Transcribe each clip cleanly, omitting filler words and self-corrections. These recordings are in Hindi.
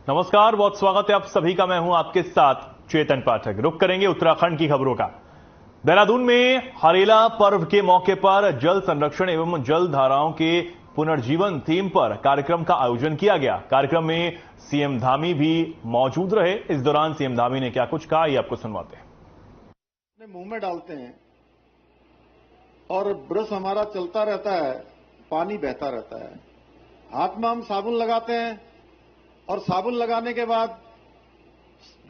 नमस्कार, बहुत स्वागत है आप सभी का। मैं हूं आपके साथ चेतन पाठक। रुक करेंगे उत्तराखंड की खबरों का। देहरादून में हरेला पर्व के मौके पर जल संरक्षण एवं जल धाराओं के पुनर्जीवन थीम पर कार्यक्रम का आयोजन किया गया। कार्यक्रम में सीएम धामी भी मौजूद रहे। इस दौरान सीएम धामी ने क्या कुछ कहा, ये आपको सुनवाते हैं। मुंह में डालते हैं और ब्रश हमारा चलता रहता है, पानी बहता रहता है। हाथ में हम साबुन लगाते हैं और साबुन लगाने के बाद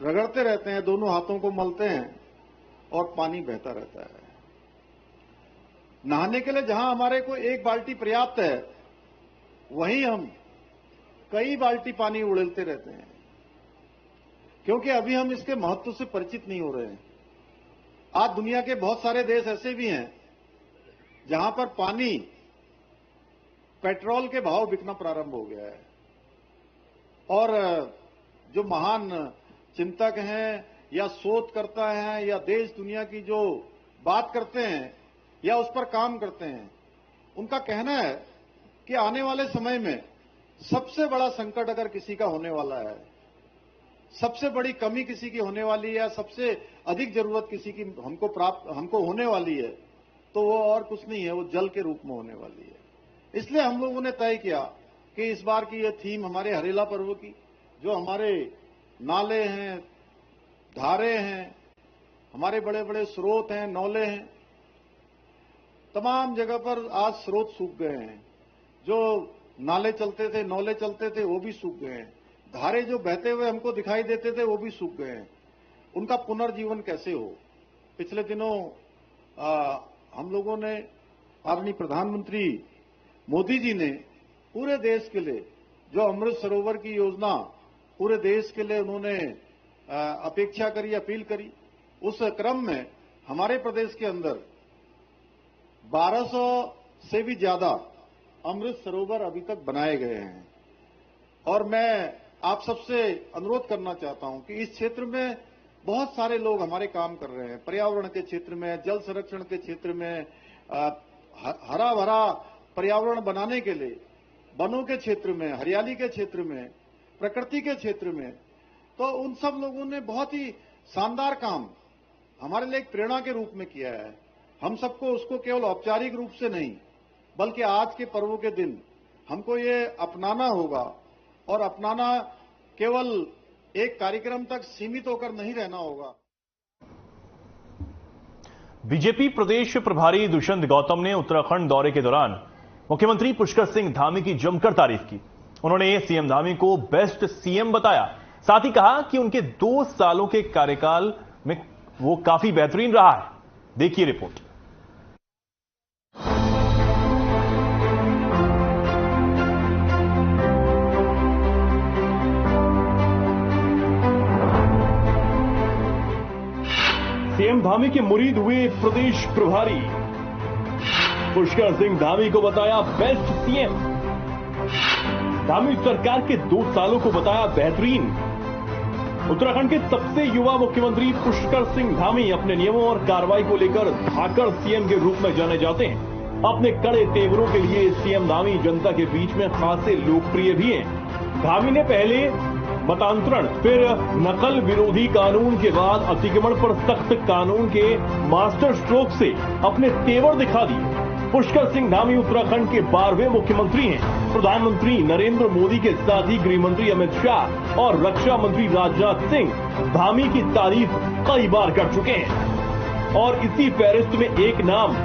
रगड़ते रहते हैं, दोनों हाथों को मलते हैं और पानी बहता रहता है। नहाने के लिए जहां हमारे को एक बाल्टी पर्याप्त है, वहीं हम कई बाल्टी पानी उड़ेलते रहते हैं, क्योंकि अभी हम इसके महत्व से परिचित नहीं हो रहे हैं। आज दुनिया के बहुत सारे देश ऐसे भी हैं जहां पर पानी पेट्रोल के भाव बिकना प्रारंभ हो गया है, और जो महान चिंतक हैं या शोधकर्ता हैं या देश दुनिया की जो बात करते हैं या उस पर काम करते हैं, उनका कहना है कि आने वाले समय में सबसे बड़ा संकट अगर किसी का होने वाला है, सबसे बड़ी कमी किसी की होने वाली है या सबसे अधिक जरूरत किसी की हमको होने वाली है, तो वो और कुछ नहीं है, वो जल के रूप में होने वाली है। इसलिए हम लोगों ने तय किया कि इस बार की ये थीम हमारे हरेला पर्व की, जो हमारे नाले हैं, धारे हैं, हमारे बड़े बड़े स्रोत हैं, नौले हैं, तमाम जगह पर आज स्रोत सूख गए हैं। जो नाले चलते थे, नौले चलते थे, वो भी सूख गए हैं। धारे जो बहते हुए हमको दिखाई देते थे, वो भी सूख गए हैं। उनका पुनर्जीवन कैसे हो? पिछले दिनों हम लोगों ने, आदरणीय प्रधानमंत्री मोदी जी ने पूरे देश के लिए जो अमृत सरोवर की योजना पूरे देश के लिए उन्होंने अपेक्षा करी, अपील करी, उस क्रम में हमारे प्रदेश के अंदर 1200 से भी ज्यादा अमृत सरोवर अभी तक बनाए गए हैं। और मैं आप सबसे अनुरोध करना चाहता हूं कि इस क्षेत्र में बहुत सारे लोग हमारे काम कर रहे हैं, पर्यावरण के क्षेत्र में, जल संरक्षण के क्षेत्र में, हरा भरा पर्यावरण बनाने के लिए, वनों के क्षेत्र में, हरियाली के क्षेत्र में, प्रकृति के क्षेत्र में। तो उन सब लोगों ने बहुत ही शानदार काम हमारे लिए एक प्रेरणा के रूप में किया है। हम सबको उसको केवल औपचारिक रूप से नहीं, बल्कि आज के पर्वों के दिन हमको ये अपनाना होगा, और अपनाना केवल एक कार्यक्रम तक सीमित होकर नहीं रहना होगा। बीजेपी प्रदेश प्रभारी दुष्यंत गौतम ने उत्तराखंड दौरे के दौरान मुख्यमंत्री पुष्कर सिंह धामी की जमकर तारीफ की। उन्होंने सीएम धामी को बेस्ट सीएम बताया। साथ ही कहा कि उनके 2 सालों के कार्यकाल में वो काफी बेहतरीन रहा है। देखिए रिपोर्ट। सीएम धामी के मुरीद हुए प्रदेश प्रभारी पुष्कर सिंह धामी को बताया बेस्ट सीएम। धामी सरकार के 2 सालों को बताया बेहतरीन। उत्तराखंड के सबसे युवा मुख्यमंत्री पुष्कर सिंह धामी अपने नियमों और कार्रवाई को लेकर धाकड़ सीएम के रूप में जाने जाते हैं। अपने कड़े तेवरों के लिए सीएम धामी जनता के बीच में खासे लोकप्रिय भी हैं। धामी ने पहले मतांतरण, फिर नकल विरोधी कानून के बाद अतिक्रमण पर सख्त कानून के मास्टर स्ट्रोक से अपने तेवर दिखा दिए। पुष्कर सिंह धामी उत्तराखंड के 12वें मुख्यमंत्री हैं। प्रधानमंत्री नरेंद्र मोदी के साथ ही गृह मंत्री अमित शाह और रक्षा मंत्री राजनाथ सिंह धामी की तारीफ कई बार कर चुके हैं। और इसी फहरिस्त में एक नाम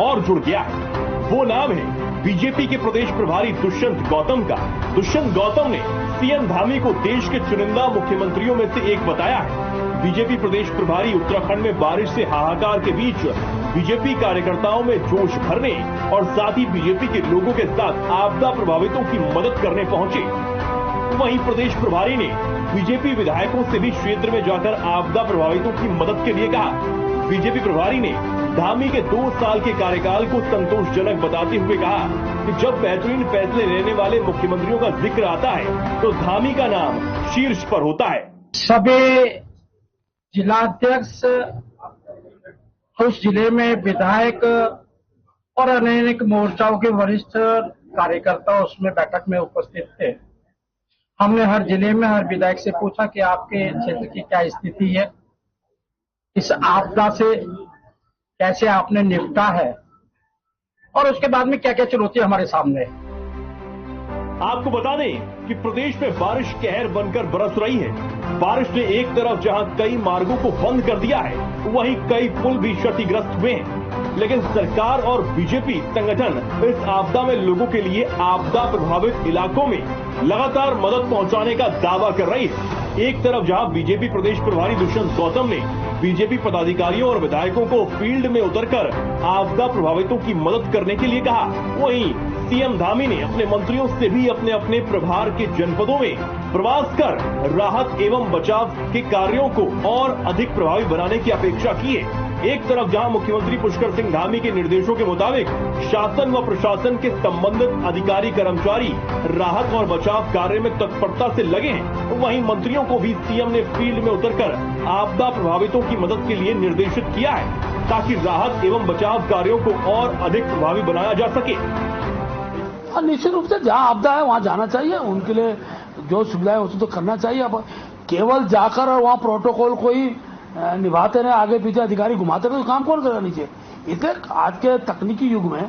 और जुड़ गया है। वो नाम है बीजेपी के प्रदेश प्रभारी दुष्यंत गौतम का। दुष्यंत गौतम ने सीएम धामी को देश के चुनिंदा मुख्यमंत्रियों में से एक बताया है। बीजेपी प्रदेश प्रभारी उत्तराखंड में बारिश से हाहाकार के बीच बीजेपी कार्यकर्ताओं में जोश भरने और साथ ही बीजेपी के लोगों के साथ आपदा प्रभावितों की मदद करने पहुंचे। वहीं प्रदेश प्रभारी ने बीजेपी विधायकों से भी क्षेत्र में जाकर आपदा प्रभावितों की मदद के लिए कहा। बीजेपी प्रभारी ने धामी के 2 साल के कार्यकाल को संतोषजनक बताते हुए कहा कि जब बेहतरीन फैसले लेने वाले मुख्यमंत्रियों का जिक्र आता है तो धामी का नाम शीर्ष पर होता है। सभी जिलाध्यक्ष, उस जिले में विधायक और अनेक मोर्चाओं के वरिष्ठ कार्यकर्ता उसमें बैठक में उपस्थित थे। हमने हर जिले में हर विधायक से पूछा कि आपके क्षेत्र की क्या स्थिति है, इस आपदा से कैसे आपने निपटा है और उसके बाद में क्या क्या चुनौतियां हमारे सामने है। आपको बता दें कि प्रदेश में बारिश कहर बनकर बरस रही है। बारिश ने एक तरफ जहां कई मार्गों को बंद कर दिया है, वहीं कई पुल भी क्षतिग्रस्त हुए हैं। लेकिन सरकार और बीजेपी संगठन इस आपदा में लोगों के लिए आपदा प्रभावित इलाकों में लगातार मदद पहुंचाने का दावा कर रही है। एक तरफ जहां बीजेपी प्रदेश प्रभारी दुष्यंत गौतम ने बीजेपी पदाधिकारियों और विधायकों को फील्ड में उतरकर आपदा प्रभावितों की मदद करने के लिए कहा, वहीं सीएम धामी ने अपने मंत्रियों से भी अपने अपने प्रभार के जनपदों में प्रवास कर राहत एवं बचाव के कार्यों को और अधिक प्रभावी बनाने की अपेक्षा की है। एक तरफ जहां मुख्यमंत्री पुष्कर सिंह धामी के निर्देशों के मुताबिक शासन व प्रशासन के संबंधित अधिकारी कर्मचारी राहत और बचाव कार्य में तत्परता से लगे हैं, वहीं मंत्रियों को भी सीएम ने फील्ड में उतरकर आपदा प्रभावितों की मदद के लिए निर्देशित किया है, ताकि राहत एवं बचाव कार्यों को और अधिक प्रभावी बनाया जा सके। निश्चित रूप से जहां आपदा है वहां जाना चाहिए, उनके लिए जो सुविधाएं उसे तो करना चाहिए। अब केवल जाकर और वहां प्रोटोकॉल को ही निभाते रहे, आगे पीछे अधिकारी घुमाते रहे, तो काम कौन करेगा नीचे। इसलिए आज के तकनीकी युग में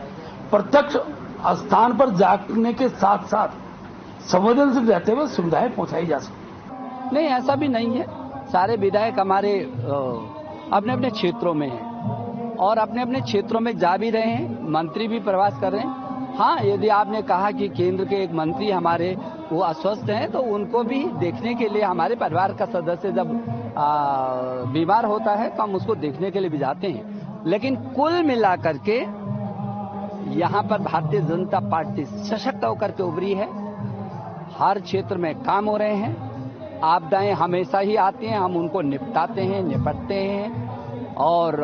प्रत्यक्ष स्थान पर जाने के साथ साथ संवेदनशील रहते हुए सुविधाएं पहुंचाई जा सकती। नहीं, ऐसा भी नहीं है। सारे विधायक हमारे अपने अपने क्षेत्रों में हैं और अपने अपने क्षेत्रों में जा भी रहे हैं, मंत्री भी प्रवास कर रहे हैं। हाँ, यदि आपने कहा कि केंद्र के एक मंत्री हमारे वो अस्वस्थ हैं, तो उनको भी देखने के लिए हमारे परिवार का सदस्य जब बीमार होता है तो हम उसको देखने के लिए भी जाते हैं। लेकिन कुल मिलाकर के यहाँ पर भारतीय जनता पार्टी सशक्त होकर के उभरी है। हर क्षेत्र में काम हो रहे हैं। आपदाएं हमेशा ही आती हैं, हम उनको निपटाते हैं, निपटते हैं और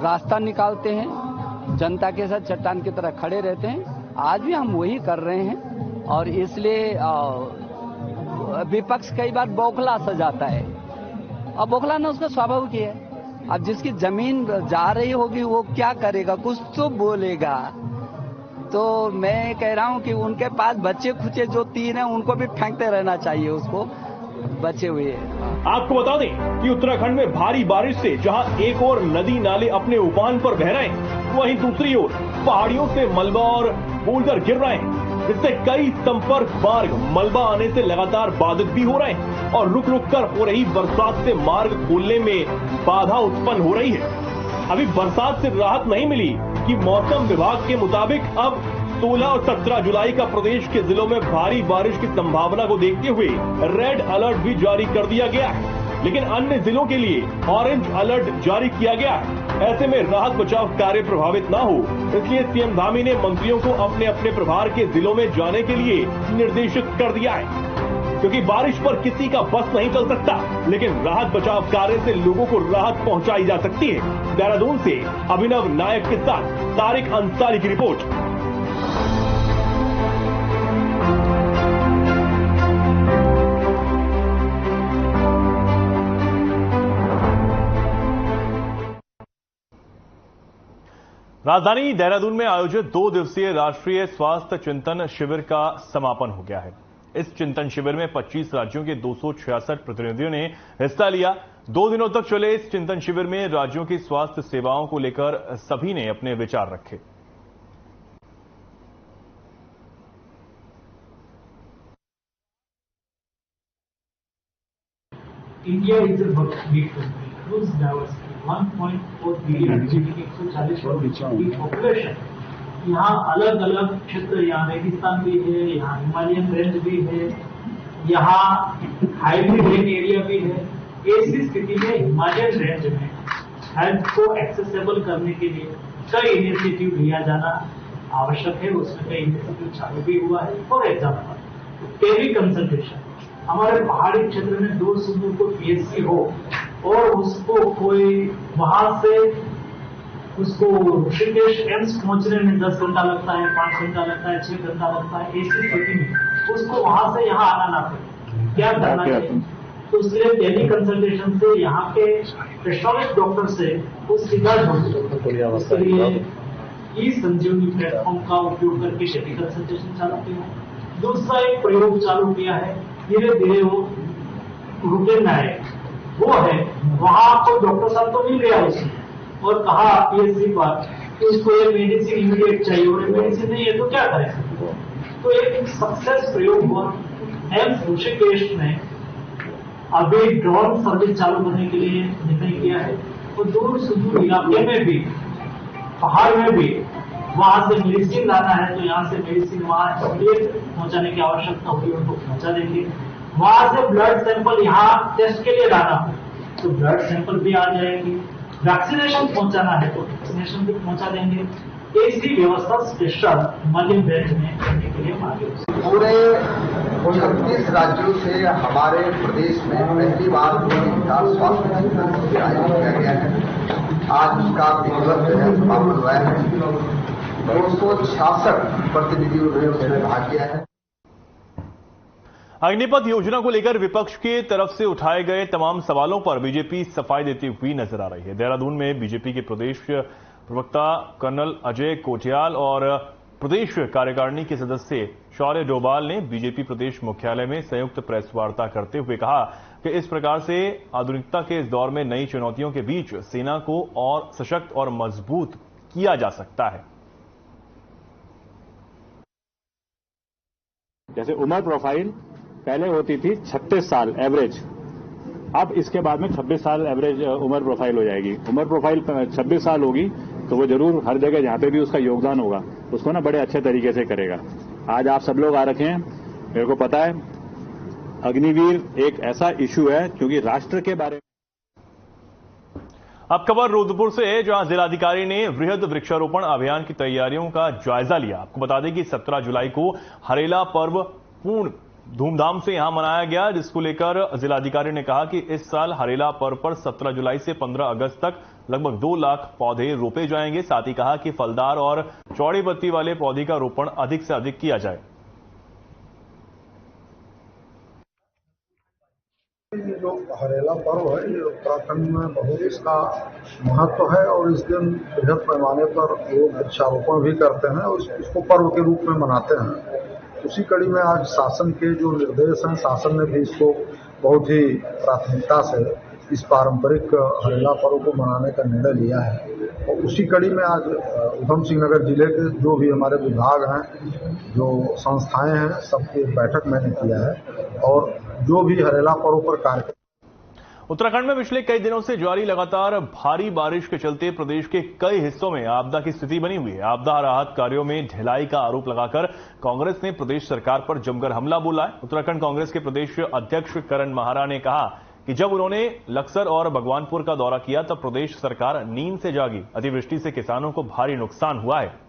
रास्ता निकालते हैं। जनता के साथ चट्टान की तरह खड़े रहते हैं। आज भी हम वही कर रहे हैं और इसलिए विपक्ष कई बार बौखला सा जाता है और बौखलाना उसका स्वाभाविक ही है। अब जिसकी जमीन जा रही होगी वो क्या करेगा, कुछ तो बोलेगा। तो मैं कह रहा हूं कि उनके पास बच्चे खुचे जो 3 हैं उनको भी फेंकते रहना चाहिए, उसको बचे हुए। आपको बता दें कि उत्तराखंड में भारी बारिश से जहां एक ओर नदी नाले अपने उफान पर बह रहे हैं, वहीं दूसरी ओर पहाड़ियों से मलबा और बोल्डर गिर रहे हैं, जिससे कई संपर्क मार्ग मलबा आने से लगातार बाधित भी हो रहे हैं और रुक रुक कर हो रही बरसात से मार्ग खोलने में बाधा उत्पन्न हो रही है। अभी बरसात से राहत नहीं मिली कि मौसम विभाग के मुताबिक अब 16 और 17 जुलाई का प्रदेश के जिलों में भारी बारिश की संभावना को देखते हुए रेड अलर्ट भी जारी कर दिया गया है, लेकिन अन्य जिलों के लिए ऑरेंज अलर्ट जारी किया गया है। ऐसे में राहत बचाव कार्य प्रभावित न हो, इसलिए सीएम धामी ने मंत्रियों को अपने अपने प्रभार के जिलों में जाने के लिए निर्देशित कर दिया है, क्योंकि बारिश पर किसी का बस नहीं चल सकता, लेकिन राहत बचाव कार्य से लोगों को राहत पहुंचाई जा सकती है। देहरादून से अभिनव नायक के साथ तारिक अंसारी की रिपोर्ट। राजधानी देहरादून में आयोजित 2 दिवसीय राष्ट्रीय स्वास्थ्य चिंतन शिविर का समापन हो गया है। इस चिंतन शिविर में 25 राज्यों के 266 प्रतिनिधियों ने हिस्सा लिया। 2 दिनों तक चले इस चिंतन शिविर में राज्यों की स्वास्थ्य सेवाओं को लेकर सभी ने अपने विचार रखे। India is a big country, huge diversity, 1.4 billion, 140 की population। यहाँ अलग अलग क्षेत्र, यहाँ रेगिस्तान भी है, यहाँ हिमालयन रेंज भी है, यहाँ हाइब्रिड एरिया भी है। ऐसी स्थिति में हिमालयन रेंज में हेल्थ को एक्सेसिबल करने के लिए कई इनिशिएटिव लिया जाना आवश्यक है। उसमें कई इनिशिएटिव चालू भी हुआ है। फॉर एग्जाम्पल टेली कंसल्टेशन, हमारे पहाड़ी क्षेत्र में दूर से दूर कोई पीएचसी हो और उसको कोई वहां से उसको ऋषिकेश एम्स पहुंचने में 10 घंटा लगता है, 5 घंटा लगता है, 6 घंटा लगता है। ऐसी स्थिति में उसको वहां से यहाँ आना ना पड़े, क्या करना चाहिए? तो इसलिए टेली कंसल्टेशन से यहाँ के स्पेशलिस्ट डॉक्टर से वो सीधा जुड़, इसके लिए ई-संजीवनी प्लेटफॉर्म का उपयोग करके टेली कंसल्टेशन चालू किया। दूसरा एक प्रयोग चालू किया है धीरे धीरे वो रूटीन में आए, वो है वहां आपको डॉक्टर साहब तो मिल गया उसने और कहा पीएचसी पर कि उसको ये मेडिसिन इमीडिएट चाहिए और मेडिसिन नहीं है तो क्या करें। तो एक सक्सेस प्रयोग हुआ एम्स ऋषिकेश में अभी ड्रोन सर्विस चालू करने के लिए निर्णय किया है। तो दूर सुदूर इलाके में भी, पहाड़ में भी वहां से मेडिसिन लाना है तो यहाँ से मेडिसिन वहां इमीडिएट पहुंचाने की आवश्यकता होगी उनको पहुंचा देंगे। वहां से ब्लड सैंपल यहाँ टेस्ट के लिए लाना हो तो ब्लड सैंपल भी आ जाएंगे। वैक्सीनेशन पहुंचाना है तो वैक्सीनेशन भी पहुंचा देंगे। ऐसी व्यवस्था स्पेशल मध्य बेल्ट में करने के लिए मांगे। पूरे 36 राज्यों से हमारे प्रदेश में पहली बार स्वास्थ्य शिविर आयोजित किया गया है। आज उसका विधिवत समापन हुआ है। 266 प्रतिनिधियों ने उसमें भाग लिया है। अग्निपथ योजना को लेकर विपक्ष की तरफ से उठाए गए तमाम सवालों पर बीजेपी सफाई देती हुई नजर आ रही है। देहरादून में बीजेपी के प्रदेश प्रवक्ता कर्नल अजय कोटियाल और प्रदेश कार्यकारिणी के सदस्य शौर्य डोभाल ने बीजेपी प्रदेश मुख्यालय में संयुक्त प्रेस वार्ता करते हुए कहा कि इस प्रकार से आधुनिकता के इस दौर में नई चुनौतियों के बीच सेना को और सशक्त और मजबूत किया जा सकता है। जैसे उम्र प्रोफाइल पहले होती थी 36 साल एवरेज, अब इसके बाद में 26 साल एवरेज उम्र प्रोफाइल हो जाएगी। उम्र प्रोफाइल 26 साल होगी तो वो जरूर हर जगह जहां पे भी उसका योगदान होगा उसको ना बड़े अच्छे तरीके से करेगा। आज आप सब लोग आ रखे हैं, मेरे को पता है अग्निवीर एक ऐसा इशू है क्योंकि राष्ट्र के बारे में। अब खबर रुद्रपुर से है जहां जिलाधिकारी ने वृहद वृक्षारोपण अभियान की तैयारियों का जायजा लिया। आपको बता दें कि 17 जुलाई को हरेला पर्व पूर्ण धूमधाम से यहां मनाया गया, जिसको लेकर जिलाधिकारी ने कहा कि इस साल हरेला पर्व पर 17 जुलाई से 15 अगस्त तक लगभग 2 लाख पौधे रोपे जाएंगे। साथ ही कहा कि फलदार और चौड़ी पत्ती वाले पौधे का रोपण अधिक से अधिक किया जाए। ये जो हरेला पर्व है ये उत्तराखंड में बहुत इसका महत्व है और इस दिन बृहद पैमाने पर लोग वृक्षारोपण भी करते हैं और इसको पर्व के रूप में मनाते हैं। उसी कड़ी में आज शासन के जो निर्देश हैं, शासन ने भी इसको बहुत ही प्राथमिकता से इस पारंपरिक हरेला पर्व को मनाने का निर्णय लिया है। और उसी कड़ी में आज उधम सिंह नगर जिले के जो भी हमारे विभाग हैं, जो संस्थाएं हैं, सबकी बैठक मैंने किया है और जो भी हरेला पर्व पर कार्यक्रम। उत्तराखंड में पिछले कई दिनों से जारी लगातार भारी बारिश के चलते प्रदेश के कई हिस्सों में आपदा की स्थिति बनी हुई है। आपदा राहत कार्यों में ढिलाई का आरोप लगाकर कांग्रेस ने प्रदेश सरकार पर जमकर हमला बोला है। उत्तराखंड कांग्रेस के प्रदेश अध्यक्ष करण माहारा ने कहा कि जब उन्होंने लक्सर और भगवानपुर का दौरा किया तब प्रदेश सरकार नींद से जागी। अतिवृष्टि से किसानों को भारी नुकसान हुआ है।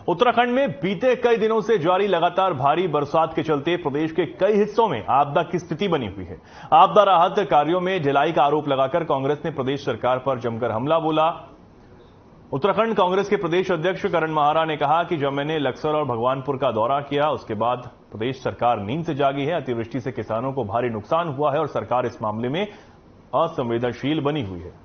उत्तराखंड में बीते कई दिनों से जारी लगातार भारी बरसात के चलते प्रदेश के कई हिस्सों में आपदा की स्थिति बनी हुई है। आपदा राहत कार्यों में ढिलाई का आरोप लगाकर कांग्रेस ने प्रदेश सरकार पर जमकर हमला बोला। उत्तराखंड कांग्रेस के प्रदेश अध्यक्ष करण माहारा ने कहा कि जब मैंने लक्सर और भगवानपुर का दौरा किया उसके बाद प्रदेश सरकार नींद से जागी है। अतिवृष्टि से किसानों को भारी नुकसान हुआ है और सरकार इस मामले में असंवेदनशील बनी हुई है।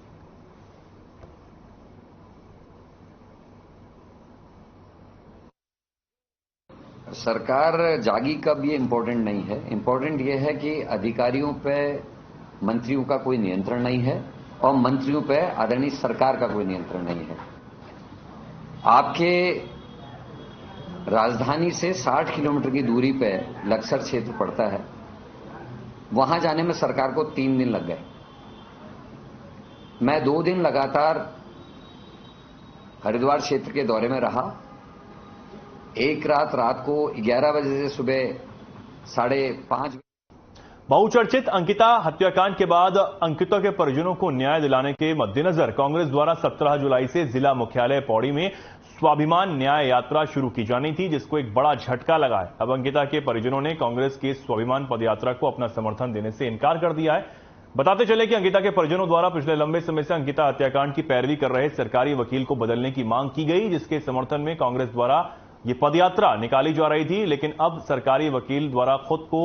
सरकार जागी कब ये इम्पोर्टेंट नहीं है। इम्पोर्टेंट ये है कि अधिकारियों पे मंत्रियों का कोई नियंत्रण नहीं है और मंत्रियों पे आदरणीय सरकार का कोई नियंत्रण नहीं है। आपके राजधानी से 60 किलोमीटर की दूरी पे लक्सर क्षेत्र पड़ता है। वहां जाने में सरकार को 3 दिन लग गए। मैं 2 दिन लगातार हरिद्वार क्षेत्र के दौरे में रहा। एक रात को 11 बजे से सुबह 5:30। बहुचर्चित अंकिता हत्याकांड के बाद अंकिता के परिजनों को न्याय दिलाने के मद्देनजर कांग्रेस द्वारा 17 जुलाई से जिला मुख्यालय पौड़ी में स्वाभिमान न्याय यात्रा शुरू की जानी थी, जिसको एक बड़ा झटका लगा है। अब अंकिता के परिजनों ने कांग्रेस के स्वाभिमान पदयात्रा को अपना समर्थन देने से इनकार कर दिया है। बताते चले कि अंकिता के परिजनों द्वारा पिछले लंबे समय से अंकिता हत्याकांड की पैरवी कर रहे सरकारी वकील को बदलने की मांग की गई, जिसके समर्थन में कांग्रेस द्वारा ये पदयात्रा निकाली जा रही थी, लेकिन अब सरकारी वकील द्वारा खुद को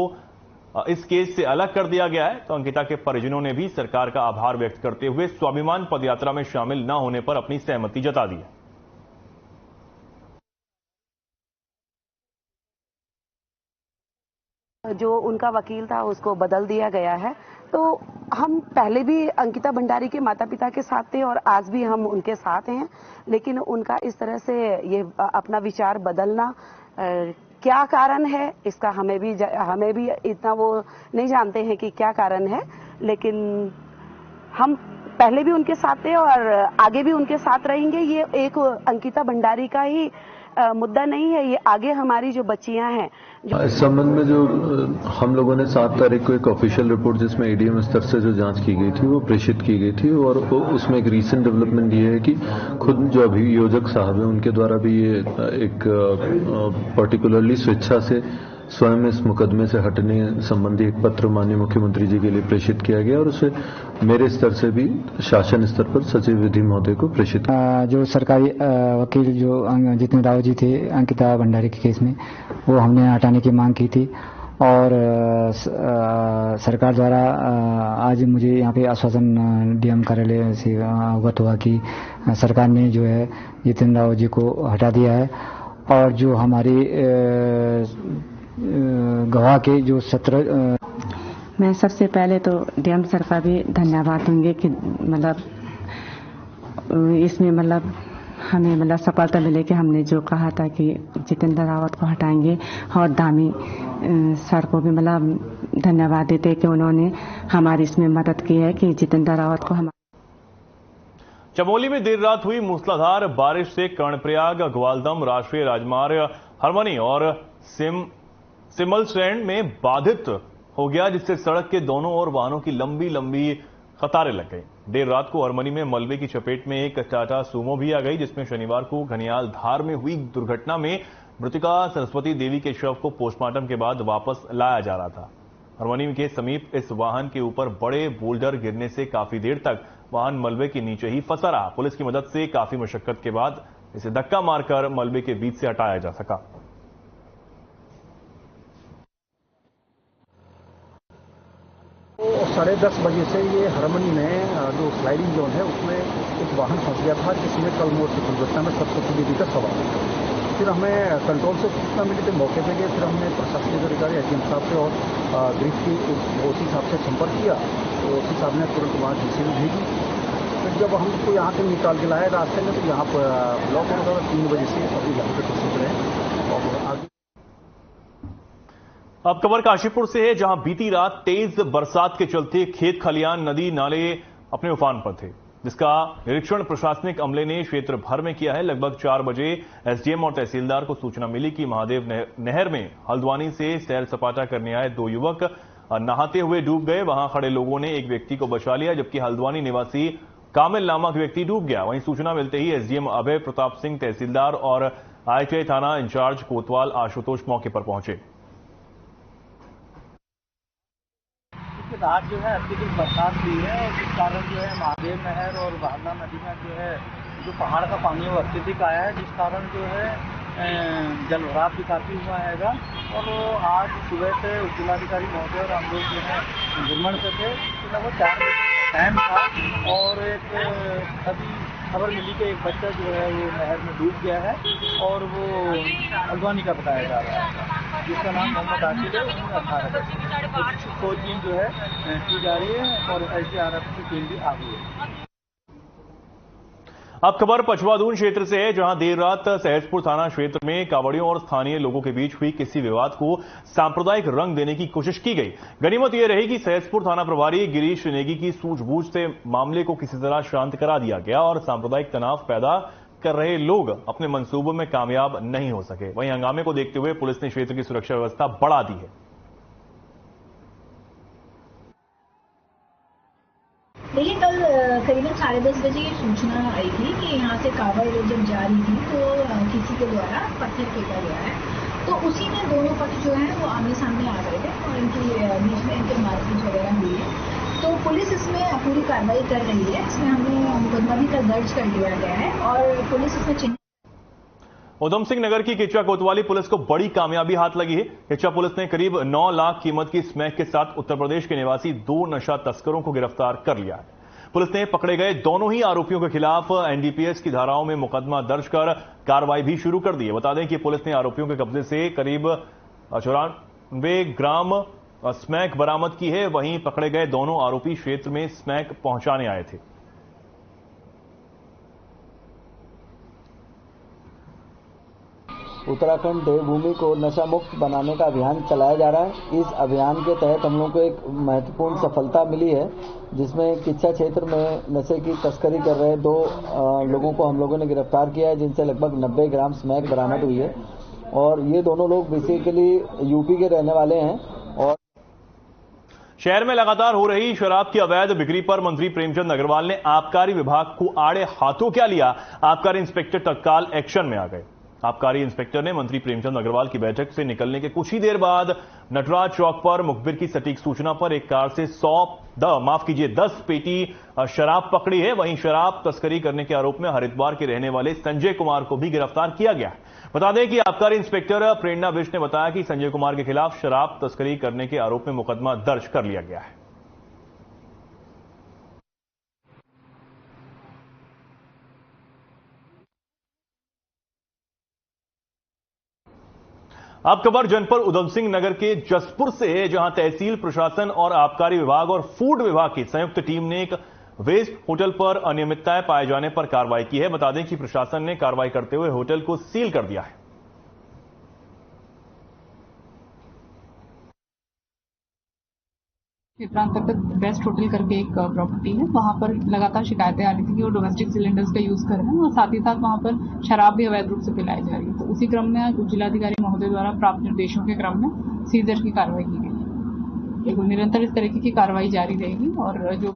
इस केस से अलग कर दिया गया है। तो अंकिता के परिजनों ने भी सरकार का आभार व्यक्त करते हुए स्वाभिमान पदयात्रा में शामिल न होने पर अपनी सहमति जता दी है। जो उनका वकील था उसको बदल दिया गया है। तो हम पहले भी अंकिता भंडारी के माता पिता के साथ थे और आज भी हम उनके साथ हैं, लेकिन उनका इस तरह से ये अपना विचार बदलना क्या कारण है, इसका हमें भी इतना वो नहीं जानते हैं कि क्या कारण है। लेकिन हम पहले भी उनके साथ थे और आगे भी उनके साथ रहेंगे। ये एक अंकिता भंडारी का ही मुद्दा नहीं है, ये आगे हमारी जो बच्चियां हैं इस संबंध में जो हम लोगों ने 7 तारीख को एक ऑफिशियल रिपोर्ट जिसमें एडीएम स्तर से जो जांच की गई थी वो प्रेषित की गई थी। और उसमें एक रीसेंट डेवलपमेंट ये है कि खुद जो अभियोजक साहब हैं उनके द्वारा भी ये एक पर्टिकुलरली स्वेच्छा से स्वयं इस मुकदमे से हटने संबंधी एक पत्र माननीय मुख्यमंत्री जी के लिए प्रेषित किया गया और उसे मेरे स्तर से भी शासन स्तर पर सचिव विधि महोदय को प्रेषित किया। जो सरकारी वकील जो जितेंद्र राव जी थे अंकिता भंडारी के केस में, वो हमने हटाने की मांग की थी और सरकार द्वारा आज मुझे यहाँ पे आश्वासन डीएम कार्यालय से अवगत हुआ कि सरकार ने जो है जितेंद्र राव जी को हटा दिया है। और जो हमारी गवाह के जो 17 मैं सबसे पहले तो डीएम सर का भी धन्यवाद दूंगी कि मतलब इसमें मतलब हमें सफलता मिले कि हमने जो कहा था कि जितेंद्र रावत को हटाएंगे। और धामी सर को भी धन्यवाद देते कि उन्होंने हमारी इसमें मदद की है कि जितेंद्र रावत को हम। चमोली में देर रात हुई मूसलाधार बारिश से कर्णप्रयाग ग्वालदम राष्ट्रीय राजमार्ग हरमनी और सिमलसैंड में बाधित हो गया, जिससे सड़क के दोनों ओर वाहनों की लंबी लंबी कतारें लग गई। देर रात को हरमनी में मलबे की चपेट में एक टाटा सूमो भी आ गई, जिसमें शनिवार को घनियाल धार में हुई दुर्घटना में मृतका सरस्वती देवी के शव को पोस्टमार्टम के बाद वापस लाया जा रहा था। हरमनी के समीप इस वाहन के ऊपर बड़े बोल्डर गिरने से काफी देर तक वाहन मलबे के नीचे ही फंसा रहा। पुलिस की मदद से काफी मशक्कत के बाद इसे धक्का मारकर मलबे के बीच से हटाया जा सका। तो 10:30 बजे से ये हरमनी में जो स्लाइडिंग जोन है उसमें एक वाहन फंस गया था, जिसमें कल मोड़ की दुर्घटना में सरस्वती देवी का सवार था। फिर हमें कंट्रोल से सूचना मिली थी, मौके पे गए। फिर हमने प्रशासनिक अधिकारी एसडीएम साहब से और ग्रीफ की ओसी साहब से संपर्क किया, तो ओसी साहब ने तुरंत वहाँ जेसीबी भेजी। फिर जब हमको यहाँ से निकाल के लाए रास्ते में, तो यहाँ पर ब्लॉक हो गया 3 बजे से अभी यहाँ पे प्रस्तुत रहे। और आगे अब खबर काशीपुर से है, जहां बीती रात तेज बरसात के चलते खेत खलियान नदी नाले अपने उफान पर थे, जिसका निरीक्षण प्रशासनिक अमले ने क्षेत्र भर में किया है। लगभग 4 बजे एसडीएम और तहसीलदार को सूचना मिली कि महादेव नहर में हल्द्वानी से सैर सपाटा करने आए 2 युवक नहाते हुए डूब गए। वहां खड़े लोगों ने एक व्यक्ति को बचा लिया, जबकि हल्द्वानी निवासी कामिल नामक व्यक्ति डूब गया। वहीं सूचना मिलते ही एसडीएम अभय प्रताप सिंह, तहसीलदार और आईटीआई थाना इंचार्ज कोतवाल आशुतोष मौके पर पहुंचे। रात जो है अत्यधिक बरसात हुई है और जिस कारण जो है महादेव नहर और बारना नदी में जो है जो पहाड़ का पानी वो अत्यधिक आया है, जिस कारण जो है जलभराव भी काफी हुआ हैगा। और आज सुबह से जिलाधिकारी महोदय और हम लोग जो है भ्रमण पे थे, तो लगभग 4 बजे का टाइम था और एक अभी खबर मिली कि एक बच्चा जो है वो नहर में डूब गया है और वो हल्द्वानी का बताया जा रहा है, जिसका नाम मोहम्मद आकिब है। उन्होंने 18 वर्ष खोजबीन जो है की जा रही है और एसडीआरएफ की टीम भी आ गई है। अब खबर पचवादून क्षेत्र से है, जहां देर रात सहजपुर थाना क्षेत्र में कावड़ियों और स्थानीय लोगों के बीच हुई किसी विवाद को सांप्रदायिक रंग देने की कोशिश की गई। गनीमत यह रही कि सहजपुर थाना प्रभारी गिरीश नेगी की सूझबूझ से मामले को किसी तरह शांत करा दिया गया और सांप्रदायिक तनाव पैदा कर रहे लोग अपने मंसूबों में कामयाब नहीं हो सके। वहीं हंगामे को देखते हुए पुलिस ने क्षेत्र की सुरक्षा व्यवस्था बढ़ा दी है। देखिए, कल करीबन 10:30 बजे ये सूचना आई थी कि यहाँ से कावड़ जब जा रही थी तो किसी के द्वारा पत्थर फेंका गया है। तो उसी में दोनों पक्ष जो है वो आमने सामने आ गए थे और इनकी बीच में इनके मारपीट वगैरह हुई है। तो पुलिस इसमें पूरी कार्रवाई कर रही है। इसमें हमने मुकदमा भी दर्ज कर दिया गया है और पुलिस इसमें उधम सिंह नगर की किच्चा कोतवाली पुलिस को बड़ी कामयाबी हाथ लगी है। किच्चा पुलिस ने करीब 9 लाख कीमत की स्मैक के साथ उत्तर प्रदेश के निवासी 2 नशा तस्करों को गिरफ्तार कर लिया है। पुलिस ने पकड़े गए दोनों ही आरोपियों के खिलाफ एनडीपीएस की धाराओं में मुकदमा दर्ज कर कार्रवाई भी शुरू कर दी है। बता दें कि पुलिस ने आरोपियों के कब्जे से करीब 94 ग्राम स्मैक बरामद की है। वहीं पकड़े गए दोनों आरोपी क्षेत्र में स्मैक पहुंचाने आए थे। उत्तराखंड देवभूमि को नशा मुक्त बनाने का अभियान चलाया जा रहा है। इस अभियान के तहत हम लोगों को एक महत्वपूर्ण सफलता मिली है, जिसमें किच्चा क्षेत्र में नशे की तस्करी कर रहे 2 लोगों को हम लोगों ने गिरफ्तार किया है, जिनसे लगभग 90 ग्राम स्मैक बरामद हुई है। और ये दोनों लोग बेसिकली यूपी के रहने वाले हैं। और शहर में लगातार हो रही शराब की अवैध बिक्री पर मंत्री प्रेमचंद अग्रवाल ने आबकारी विभाग को आड़े हाथों क्या लिया। आबकारी इंस्पेक्टर तत्काल एक्शन में आ गए। आबकारी इंस्पेक्टर ने मंत्री प्रेमचंद अग्रवाल की बैठक से निकलने के कुछ ही देर बाद नटराज चौक पर मुखबिर की सटीक सूचना पर एक कार से 10 पेटी शराब पकड़ी है। वहीं शराब तस्करी करने के आरोप में हरिद्वार के रहने वाले संजय कुमार को भी गिरफ्तार किया गया है। बता दें कि आबकारी इंस्पेक्टर प्रेरणा बिष्ट ने बताया कि संजय कुमार के खिलाफ शराब तस्करी करने के आरोप में मुकदमा दर्ज कर लिया गया है। अब खबर जनपद उधम सिंह नगर के जसपुर से है, जहां तहसील प्रशासन और आबकारी विभाग और फूड विभाग की संयुक्त टीम ने एक वेस्ट होटल पर अनियमितताएं पाए जाने पर कार्रवाई की है। बता दें कि प्रशासन ने कार्रवाई करते हुए होटल को सील कर दिया है। क्षेत्रांतर्गत बेस्ट होटल करके एक प्रॉपर्टी है, वहां पर लगातार शिकायतें आ रही थी कि वो डोमेस्टिक सिलेंडर्स का यूज कर रहे हैं और साथ ही साथ वहां पर शराब भी अवैध रूप से पिलाई जा रही है। तो उसी क्रम में आज जिलाधिकारी महोदय द्वारा प्राप्त निर्देशों के क्रम में सीजर की कार्रवाई की गई। लेकिन निरंतर इस तरीके की कार्रवाई जारी रहेगी। और जो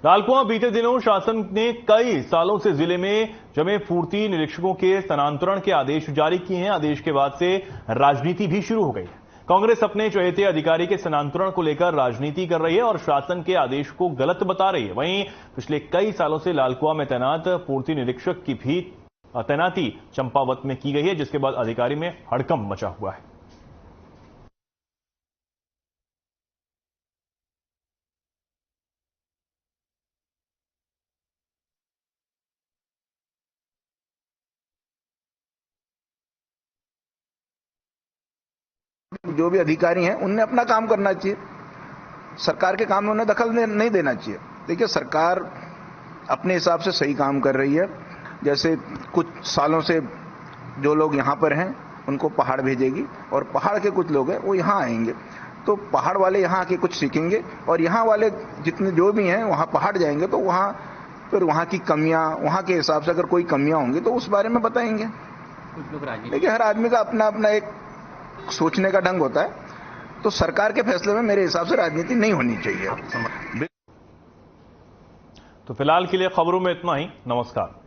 लालकुआं बीते दिनों शासन ने कई सालों से जिले में जमे पूर्ति निरीक्षकों के स्थानांतरण के आदेश जारी किए हैं। आदेश के बाद से राजनीति भी शुरू हो गई है। कांग्रेस अपने चहेते अधिकारी के स्थानांतरण को लेकर राजनीति कर रही है और शासन के आदेश को गलत बता रही है। वहीं पिछले कई सालों से लालकुआं में तैनात पूर्ति निरीक्षक की भी तैनाती चंपावत में की गई है, जिसके बाद अधिकारी में हड़कंप मचा हुआ है। जो भी अधिकारी हैं उनने अपना काम करना चाहिए, सरकार के काम में उन्हें दखल नहीं देना चाहिए। देखिए, सरकार अपने हिसाब से सही काम कर रही है। जैसे कुछ सालों से जो लोग यहाँ पर हैं उनको पहाड़ भेजेगी और पहाड़ के कुछ लोग हैं वो यहाँ आएंगे, तो पहाड़ वाले यहाँ आके कुछ सीखेंगे और यहाँ वाले जितने जो भी हैं वहाँ पहाड़ जाएंगे तो वहाँ फिर वहाँ की कमियाँ, वहाँ के हिसाब से अगर कोई कमियाँ होंगी तो उस बारे में बताएंगे। देखिए, हर आदमी का अपना अपना एक सोचने का ढंग होता है, तो सरकार के फैसले में मेरे हिसाब से राजनीति नहीं होनी चाहिए। तो फिलहाल के लिए खबरों में इतना ही। नमस्कार।